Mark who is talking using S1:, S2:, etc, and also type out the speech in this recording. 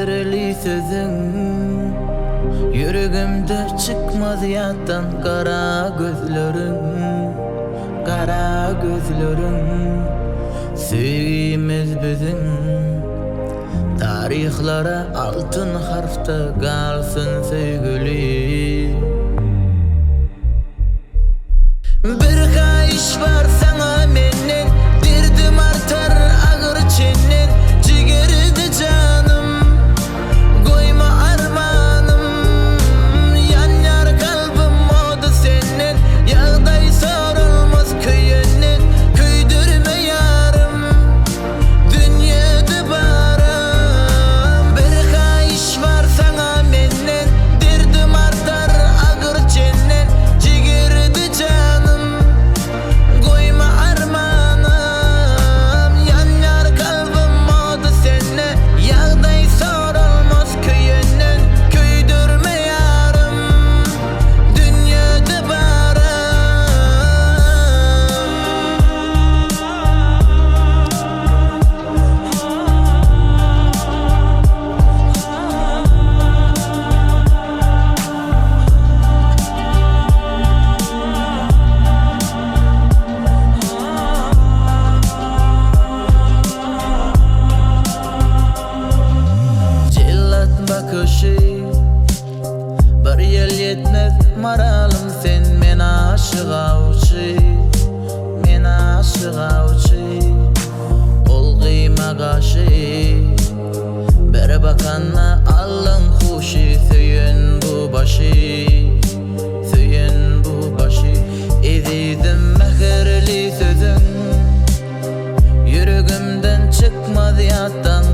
S1: mehirli sözün yüreğimde çıkmaz yattan kara gözlerin, kara gözlerin. Sevgimiz bizim tarihlara altın harfta kalsın sevgili. Bir kayış var sana menden, derdim artar ağır çenen. Cigeride canım, koyma armanım, yan yar kalbim oldu senin. Yağday sorulmaz köyünden, köydürme yarım, dünyada barım. Bir kayış var sana menden, derdim artar ağır çenen. Cigeride canım, koyma armanım, yan yar kalbim oldu seninle. Yağday sorulmaz köyünden, köydürme yarım, dünyada barım. Cellat bakışı bir yel yetmez maralım sen. Men aşık avcı, men aşık avcı. Ol kıyma kaşı bir bakanla alın huşi. Söyün bu başı, söyün bu başı. Ezizim mehirli sözün yüreğimden çıkmaz yattan